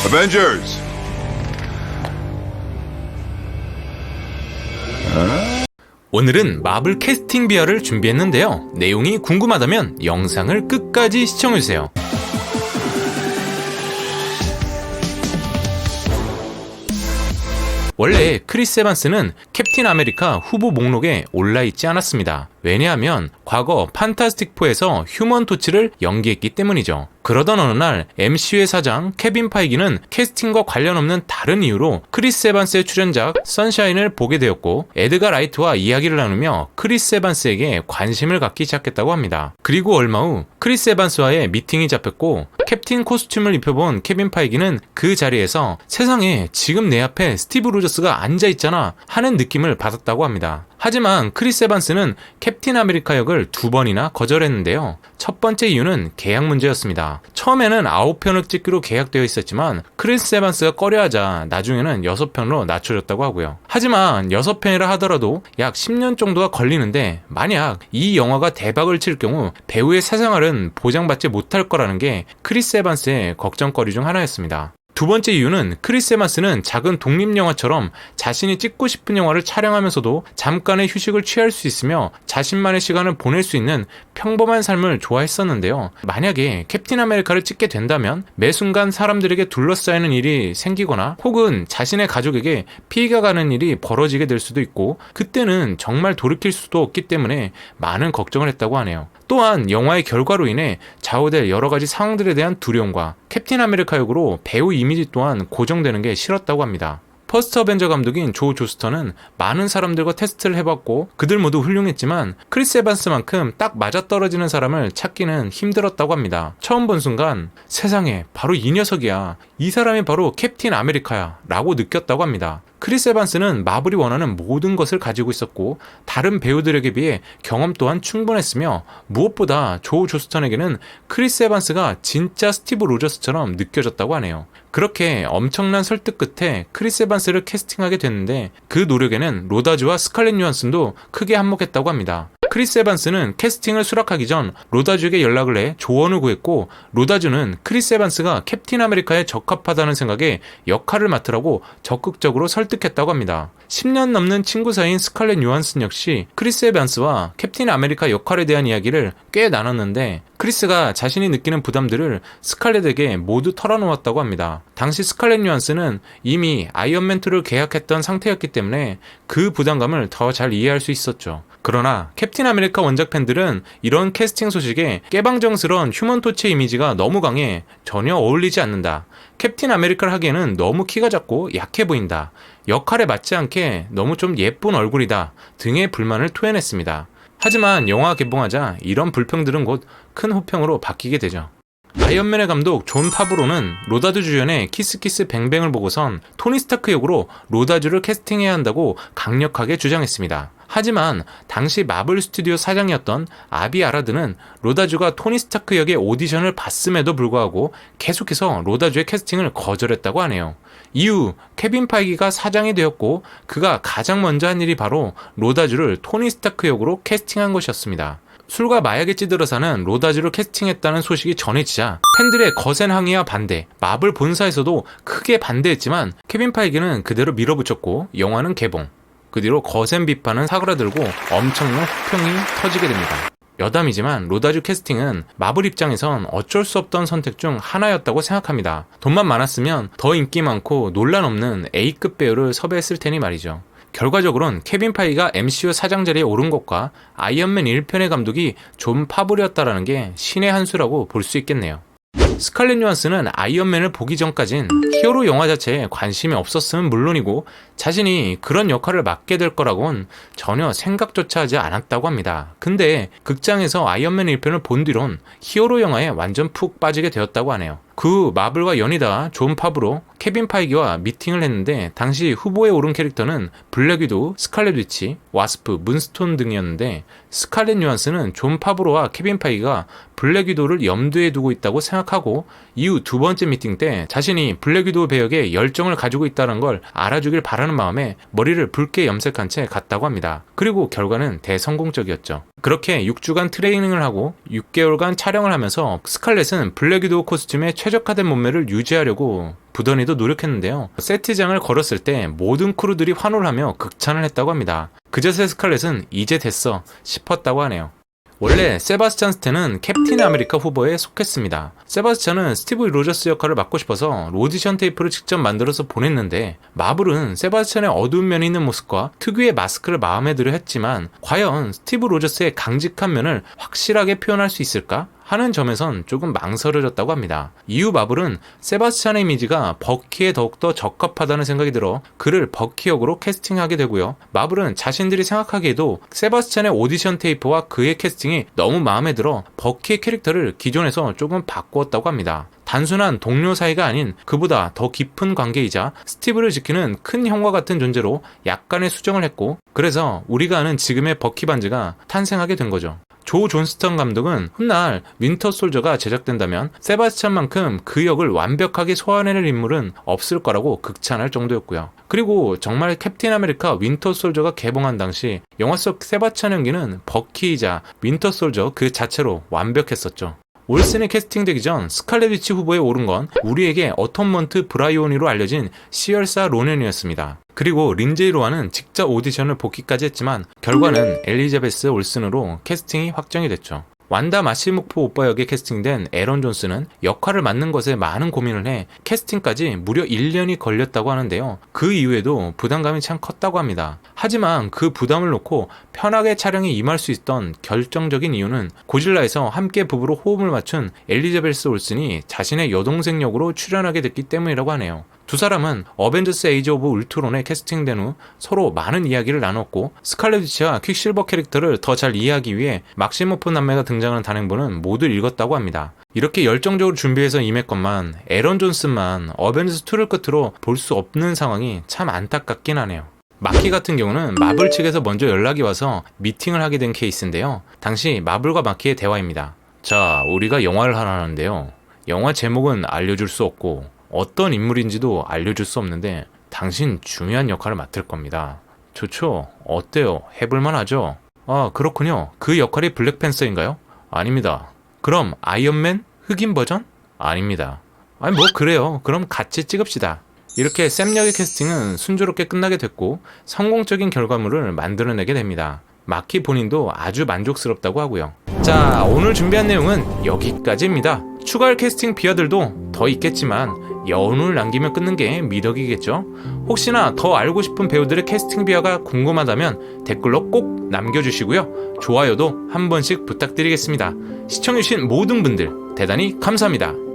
Avengers! 오늘은 마블 캐스팅 비하를 준비했는데요. 내용이 궁금하다면 영상을 끝까지 시청해주세요. 원래 크리스 에반스는 캡틴 아메리카 후보 목록에 올라있지 않았습니다. 왜냐하면 과거 판타스틱4에서 휴먼 토치를 연기했기 때문이죠. 그러던 어느 날 MCU의 사장 케빈 파이기는 캐스팅과 관련 없는 다른 이유로 크리스 에반스의 출연작 선샤인을 보게 되었고, 에드가 라이트와 이야기를 나누며 크리스 에반스에게 관심을 갖기 시작했다고 합니다. 그리고 얼마 후 크리스 에반스와의 미팅이 잡혔고, 캡틴 코스튬을 입혀본 케빈 파이기는 그 자리에서 세상에 지금 내 앞에 스티브 로저스가 앉아있잖아 하는 느낌을 받았다고 합니다. 하지만 크리스 에반스는 캡틴 아메리카 역을 2번이나 거절했는데요. 첫 번째 이유는 계약 문제였습니다. 처음에는 9편을 찍기로 계약되어 있었지만 크리스 에반스가 꺼려하자 나중에는 6편으로 낮춰졌다고 하고요. 하지만 6편이라 하더라도 약 10년 정도가 걸리는데, 만약 이 영화가 대박을 칠 경우 배우의 사생활은 보장받지 못할 거라는 게 크리스 에반스의 걱정거리 중 하나였습니다. 두 번째 이유는 크리스 에반스는 작은 독립영화처럼 자신이 찍고 싶은 영화를 촬영하면서도 잠깐의 휴식을 취할 수 있으며 자신만의 시간을 보낼 수 있는 평범한 삶을 좋아했었는데요. 만약에 캡틴 아메리카를 찍게 된다면 매 순간 사람들에게 둘러싸이는 일이 생기거나 혹은 자신의 가족에게 피해가 가는 일이 벌어지게 될 수도 있고, 그때는 정말 돌이킬 수도 없기 때문에 많은 걱정을 했다고 하네요. 또한 영화의 결과로 인해 좌우될 여러가지 상황들에 대한 두려움과 캡틴 아메리카 역으로 배우 이미지 또한 고정되는 게 싫었다고 합니다. 퍼스트 어벤져 감독인 조 조스터는 많은 사람들과 테스트를 해봤고 그들 모두 훌륭했지만 크리스 에반스만큼 딱 맞아떨어지는 사람을 찾기는 힘들었다고 합니다. 처음 본 순간 세상에 바로 이 녀석이야, 이 사람이 바로 캡틴 아메리카야 라고 느꼈다고 합니다. 크리스 에반스는 마블이 원하는 모든 것을 가지고 있었고 다른 배우들에게 비해 경험 또한 충분했으며, 무엇보다 조 조스턴에게는 크리스 에반스가 진짜 스티브 로저스처럼 느껴졌다고 하네요. 그렇게 엄청난 설득 끝에 크리스 에반스를 캐스팅하게 됐는데, 그 노력에는 로다주와 스칼렛 요한슨도 크게 한몫했다고 합니다. 크리스 에반스는 캐스팅을 수락하기 전 로다주에게 연락을 해 조언을 구했고, 로다주는 크리스 에반스가 캡틴 아메리카에 적합하다는 생각에 역할을 맡으라고 적극적으로 설득했다고 합니다. 10년 넘는 친구 사이인 스칼렛 요한슨 역시 크리스 에반스와 캡틴 아메리카 역할에 대한 이야기를 꽤 나눴는데, 크리스가 자신이 느끼는 부담들을 스칼렛에게 모두 털어놓았다고 합니다. 당시 스칼렛 요한슨은 이미 아이언맨2를 계약했던 상태였기 때문에 그 부담감을 더 잘 이해할 수 있었죠. 그러나 캡틴 아메리카 원작 팬들은 이런 캐스팅 소식에 깨방정스러운 휴먼 토치의 이미지가 너무 강해 전혀 어울리지 않는다, 캡틴 아메리카를 하기에는 너무 키가 작고 약해 보인다, 역할에 맞지 않게 너무 좀 예쁜 얼굴이다 등의 불만을 토해냈습니다. 하지만 영화가 개봉하자 이런 불평들은 곧 큰 호평으로 바뀌게 되죠. 아이언맨의 감독 존 파브로는 로다주 주연의 키스키스 뱅뱅을 보고선 토니 스타크 역으로 로다주를 캐스팅해야 한다고 강력하게 주장했습니다. 하지만 당시 마블 스튜디오 사장이었던 아비 아라드는 로다주가 토니 스타크 역의 오디션을 봤음에도 불구하고 계속해서 로다주의 캐스팅을 거절했다고 하네요. 이후 케빈 파이기가 사장이 되었고 그가 가장 먼저 한 일이 바로 로다주를 토니 스타크 역으로 캐스팅한 것이었습니다. 술과 마약에 찌들어 사는 로다주를 캐스팅했다는 소식이 전해지자 팬들의 거센 항의와 반대, 마블 본사에서도 크게 반대했지만 케빈 파이기는 그대로 밀어붙였고 영화는 개봉. 그 뒤로 거센 비판은 사그라들고 엄청난 호평이 터지게 됩니다. 여담이지만 로다주 캐스팅은 마블 입장에선 어쩔 수 없던 선택 중 하나였다고 생각합니다. 돈만 많았으면 더 인기 많고 논란 없는 A급 배우를 섭외했을 테니 말이죠. 결과적으로는 케빈 파이가 MCU 사장 자리에 오른 것과 아이언맨 1편의 감독이 존 파브리였다라는 게 신의 한 수라고 볼 수 있겠네요. 스칼렛 요한슨은 아이언맨을 보기 전까진 히어로 영화 자체에 관심이 없었으면 물론이고 자신이 그런 역할을 맡게 될 거라고는 전혀 생각조차 하지 않았다고 합니다. 근데 극장에서 아이언맨 1편을 본 뒤론 히어로 영화에 완전 푹 빠지게 되었다고 하네요. 그 마블과 연이다 존 파브로 케빈 파이기와 미팅을 했는데 당시 후보에 오른 캐릭터는 블랙 위도우, 스칼렛 위치, 와스프, 문스톤 등이었는데 스칼렛 요한슨은 존 파브로와 케빈 파이기가 블랙 위도우를 염두에 두고 있다고 생각하고 이후 두 번째 미팅 때 자신이 블랙 블랙 위도우 배역에 열정을 가지고 있다는 걸 알아주길 바라는 마음에 머리를 붉게 염색한 채 갔다고 합니다. 그리고 결과는 대성공적이었죠. 그렇게 6주간 트레이닝을 하고 6개월간 촬영을 하면서 스칼렛은 블랙 위도우 코스튬에 최적화된 몸매를 유지하려고 부단히도 노력했는데요. 세트장을 걸었을 때 모든 크루들이 환호를 하며 극찬을 했다고 합니다. 그제서야 스칼렛은 이제 됐어 싶었다고 하네요. 원래 세바스찬 스탠은 캡틴 아메리카 후보에 속했습니다. 세바스찬은 스티브 로저스 역할을 맡고 싶어서 오디션 테이프를 직접 만들어서 보냈는데 마블은 세바스찬의 어두운 면이 있는 모습과 특유의 마스크를 마음에 들어 했지만 과연 스티브 로저스의 강직한 면을 확실하게 표현할 수 있을까? 하는 점에선 조금 망설여졌다고 합니다. 이후 마블은 세바스찬의 이미지가 버키에 더욱더 적합하다는 생각이 들어 그를 버키 역으로 캐스팅하게 되고요. 마블은 자신들이 생각하기에도 세바스찬의 오디션 테이프와 그의 캐스팅이 너무 마음에 들어 버키의 캐릭터를 기존에서 조금 바꾸었다고 합니다. 단순한 동료 사이가 아닌 그보다 더 깊은 관계이자 스티브를 지키는 큰 형과 같은 존재로 약간의 수정을 했고, 그래서 우리가 아는 지금의 버키 반지가 탄생하게 된 거죠. 조 존스턴 감독은 훗날 윈터 솔저가 제작된다면 세바스찬만큼 그 역을 완벽하게 소화해낼 인물은 없을 거라고 극찬할 정도였고요. 그리고 정말 캡틴 아메리카 윈터 솔저가 개봉한 당시 영화 속 세바스찬 연기는 버키이자 윈터 솔저 그 자체로 완벽했었죠. 올슨이 캐스팅되기 전 스칼렛 위치 후보에 오른 건 우리에게 어텀먼트 브라이오니로 알려진 시열사 로넨이었습니다. 그리고 린제이 로아는 직접 오디션을 복귀까지 했지만 결과는 엘리자베스 올슨으로 캐스팅이 확정이 됐죠. 완다 마시모프 오빠 역에 캐스팅된 에런 존스는 역할을 맡는 것에 많은 고민을 해 캐스팅까지 무려 1년이 걸렸다고 하는데요. 그 이후에도 부담감이 참 컸다고 합니다. 하지만 그 부담을 놓고 편하게 촬영에 임할 수 있던 결정적인 이유는 고질라에서 함께 부부로 호흡을 맞춘 엘리자베스 올슨이 자신의 여동생 역으로 출연하게 됐기 때문이라고 하네요. 두 사람은 어벤져스 에이지 오브 울트론에 캐스팅된 후 서로 많은 이야기를 나눴고 스칼렛 위치와 퀵실버 캐릭터를 더 잘 이해하기 위해 막시모프 남매가 등장하는 단행본은 모두 읽었다고 합니다. 이렇게 열정적으로 준비해서 임했건만 에런 존슨만 어벤져스 2를 끝으로 볼 수 없는 상황이 참 안타깝긴 하네요. 마키 같은 경우는 마블 측에서 먼저 연락이 와서 미팅을 하게 된 케이스인데요. 당시 마블과 마키의 대화입니다. 자, 우리가 영화를 하나 하는데요. 영화 제목은 알려줄 수 없고 어떤 인물인지도 알려줄 수 없는데 당신 중요한 역할을 맡을 겁니다. 좋죠? 어때요? 해볼만 하죠? 아, 그렇군요. 그 역할이 블랙팬서인가요? 아닙니다. 그럼 아이언맨? 흑인 버전? 아닙니다. 아니 뭐 그래요. 그럼 같이 찍읍시다. 이렇게 샘 역의 캐스팅은 순조롭게 끝나게 됐고 성공적인 결과물을 만들어내게 됩니다. 마키 본인도 아주 만족스럽다고 하고요. 자, 오늘 준비한 내용은 여기까지입니다. 추가할 캐스팅 비하들도 더 있겠지만 여운을 남기면 끊는 게 미덕이겠죠. 혹시나 더 알고 싶은 배우들의 캐스팅 비하가 궁금하다면 댓글로 꼭 남겨주시고요. 좋아요도 한 번씩 부탁드리겠습니다. 시청해주신 모든 분들 대단히 감사합니다.